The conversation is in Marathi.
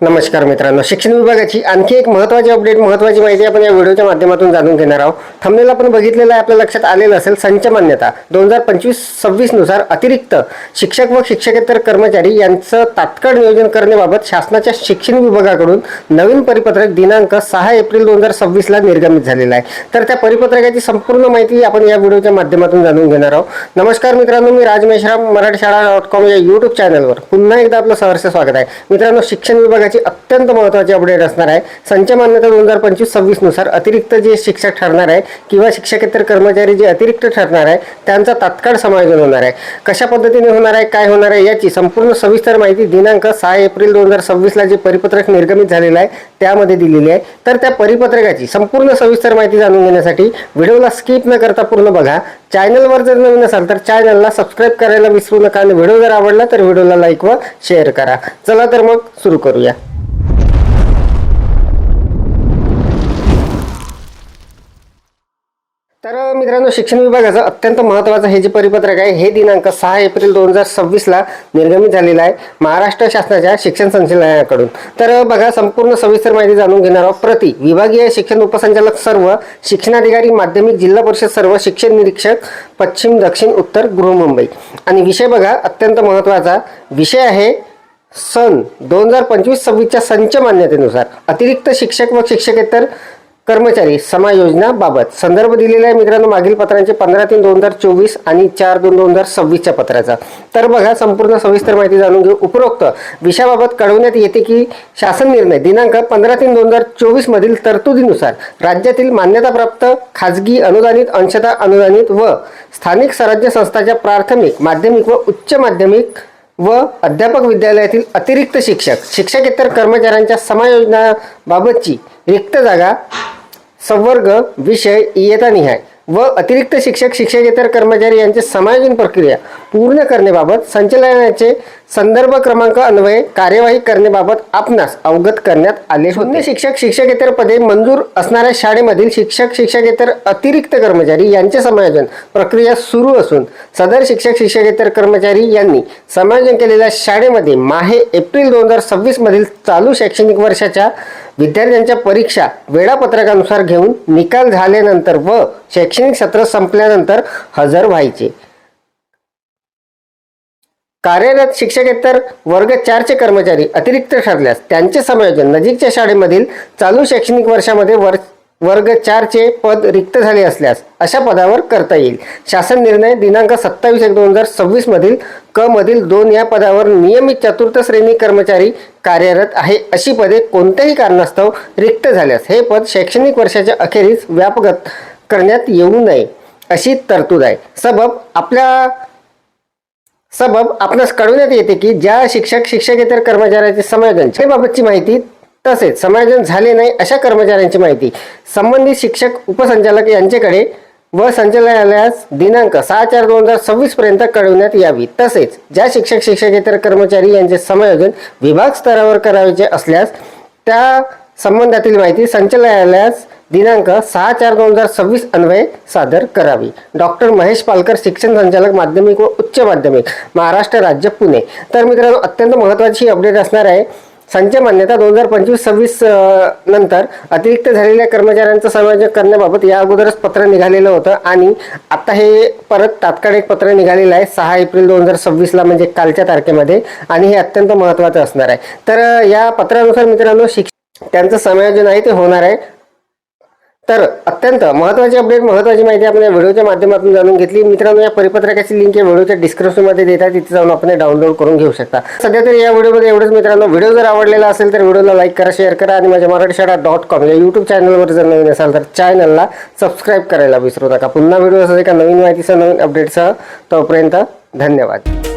नमस्कार मित्रांनो, शिक्षण विभागाची आणखी एक महत्त्वाची अपडेट, महत्त्वाची माहिती आपण या व्हिडिओच्या माध्यमातून जाणून घेणार आहोत। थंबनेल आपण बघितलेलं आहे, आपल्या लक्षात आलेलं असेल। संच मान्यता 2025-26 नुसार अतिरिक्त शिक्षक व शिक्षकेतर कर्मचारी यांचं तात्काळ नियोजन करण्याबाबत शासनाच्या शिक्षण विभागाकडून नवीन परिपत्रक दिनांक 6 एप्रिल 2026 ला निर्गमित झालेलं आहे। तर त्या परिपत्रकाची संपूर्ण माहिती आपण या व्हिडिओच्या माध्यमातून जाणून घेणार आहोत। नमस्कार मित्रांनो, मी राज मेश्राम, मराठीशाळा.com या YouTube चॅनलवर पुन्हा एकदा आपलं सहर्ष स्वागत आहे। मित्रांनो, शिक्षण विभागाची अत्यंत महत्त्वाची अपडेट असणार आहे। संच मान्यता 2025-26 नुसार अतिरिक्त जे शिक्षक ठरणार आहे किंवा शिक्षकेतर कर्मचारी जे अतिरिक्त ठरणार आहे त्यांचा तात्काळ समायोजन होणार आहे। कशा पद्धतीने होणार आहे, काय होणार आहे याची संपूर्ण सविस्तर माहिती दिनांक 6 एप्रिल 2026 ला जे परिपत्रक निर्गमित झालेलं आहे त्यामध्ये दिलेली आहे। तर त्या परिपत्रकाची संपूर्ण सविस्तर माहिती जाणून घेण्यासाठी व्हिडिओला स्किप न करता पूर्ण बघा। चॅनलवर जर नवीन असाल तर चॅनलला सबस्क्राइब करायला विसरू नका आणि व्हिडिओ जर आवडला तर व्हिडिओला लाईक व शेअर करा। चला तर मग सुरू करूया। तर मित्रांनो, शिक्षण विभागाचं अत्यंत महत्त्वाचं हे जे परिपत्रक आहे हे दिनांक 6 एप्रिल 2026 ला निर्गमित झालेलं आहे महाराष्ट्र शासनाच्या शिक्षण संचालनालयाकडून। तर बघा, संपूर्ण सविस्तर माहिती जाणून घेणार आहोत। प्रति विभागीय शिक्षण उपसंचालक सर्व, शिक्षणाधिकारी माध्यमिक जिल्हा परिषद सर्व, शिक्षण निरीक्षक पश्चिम दक्षिण उत्तर गृह मुंबई। आणि विषय बघा, अत्यंत महत्त्वाचा विषय आहे सन 2025-26 च्या संच मान्यतेनुसार अतिरिक्त शिक्षक व शिक्षकेतर कर्मचारी समायोजनाबाबत संदर्भ दिलेला आहे मित्रांनो मागील पत्रांचे 15/3/2024 आणि 4/2/2026 च्या पत्राचा। तर बघा, संपूर्ण सविस्तर माहिती जाणून घेऊ। उपरोक्त विषयाबाबत कळवण्यात येते की शासन निर्णय दिनांक 15/3/2024 मधील तरतुदीनुसार राज्यातील मान्यताप्राप्त खाजगी अनुदानित, अंशतः अनुदानित व स्थानिक स्वराज्य संस्थांच्या प्राथमिक, माध्यमिक व उच्च माध्यमिक व अध्यापक विद्यालयातील अतिरिक्त शिक्षक शिक्षकेतर कर्मचाऱ्यांच्या समायोजनाबाबतची रिक्त जागा, संवर्ग, विषय, इयत्तानिहाय व अतिरिक्त शिक्षक शिक्षकेतर कर्मचारी यांचे समायोजन प्रक्रिया पूर्ण करण्याबाबत संचालनाचे संदर्भ क्रमांक अन्वये कार्यवाही करण्याबाबत आपणास अवगत करण्यात आले होते। शून्य शिक्षक शिक्षकेतर पदे मंजूर असणाऱ्या शाळेमधील शिक्षक शिक्षकेतर अतिरिक्त कर्मचारी यांचे समायोजन प्रक्रिया सुरू असून सदर शिक्षक शिक्षकेतर कर्मचारी यांनी समायोजन केलेल्या शाळेमध्ये माहे एप्रिल 2026 मधील चालू शैक्षणिक वर्षाच्या विद्यार्थ्यांच्या परीक्षा वेळापत्रकानुसार घेऊन निकाल झाल्यानंतर व शैक्षणिक सत्र संपल्यानंतर हजर व्हायचे। कार्यरत शिक्षकेतर वर्ग 4 चे कर्मचारी अतिरिक्त ठरल्यास त्यांचे समायोजन नजीकच्या शाळेमधील चालू शैक्षणिक वर्षामध्ये वर्ग 4 चे पद रिक्त झाले असल्यास अशा पदावर करता येईल। शासन निर्णय दिनांक 27/1/2026 मधील क मधील 2 या पदावर नियमित चतुर्थ श्रेणी कर्मचारी कार्यरत आहे अशी पदे कोणत्याही कारणास्तव रिक्त झाल्यास हे पद शैक्षणिक वर्षाच्या अखेरीस व्यापक करण्यात येऊ नये अशी तरतूद आहे। सबब आपणास कळवण्यात येते की ज्या शिक्षक शिक्षकेतर कर्मचाऱ्यांचे समायोजन बाबतची माहिती तसेच समायोजन झाले नाही अशा कर्मचाऱ्यांची माहिती संबंधित शिक्षक उपसंचालक यांच्याकडे व संचालनालयास दिनांक 6/4/2026 पर्यंत कळवण्यात यावी। तसेच ज्या शिक्षक शिक्षकेतर कर्मचारी यांचे समायोजन विभाग स्तरावर करायचे असल्यास त्या संबंधातील माहिती संचालनालयास दिनांक 6/4/2026 अन्वये सादर करावी। डॉक्टर महेश पालकर, शिक्षण संचालक माध्यमिक व उच्च माध्यमिक, महाराष्ट्र राज्य, पुणे। तर मित्रांनो, अत्यंत महत्त्वाची अपडेट असणार आहे। संच मान्यता 2025-26 नंतर अतिरिक्त झालेल्या कर्मचाऱ्यांचं समायोजन करण्याबाबत या अगोदरच पत्र निघालेलं होतं आणि आता हे परत तात्काळ एक पत्र निघालेलं आहे 6 एप्रिल 2026 ला, म्हणजे कालच्या तारखेमध्ये, आणि हे अत्यंत महत्त्वाचं असणार आहे। तर या पत्रानुसार मित्रांनो त्यांचं समायोजन आहे ते होणार आहे। तर अत्यंत महत्त्वाची अपडेट, महत्त्वाची माहिती आपण या व्हिडिओच्या माध्यमातून जाणून घेतली। मित्रांनो, या परिपत्रकाची लिंक या व्हिडिओच्या डिस्क्रिप्शनमध्ये देतात, तिथे जाऊन आपण डाउनलोड करून घेऊ शकता। सध्या तर या व्हिडिओमध्ये एवढंच मित्रांनो। व्हिडिओ जर आवडलेला असेल तर व्हिडिओला लाईक करा, शेअर करा आणि माझ्या मराठीशाळा.com या YouTube चॅनलवर जर नवीन असाल तर चॅनलला सबस्क्राईब करायला विसरू नका। पुन्हा व्हिडिओ असेल एका नवीन माहितीसह, नवीन अपडेटसह। तोपर्यंत धन्यवाद।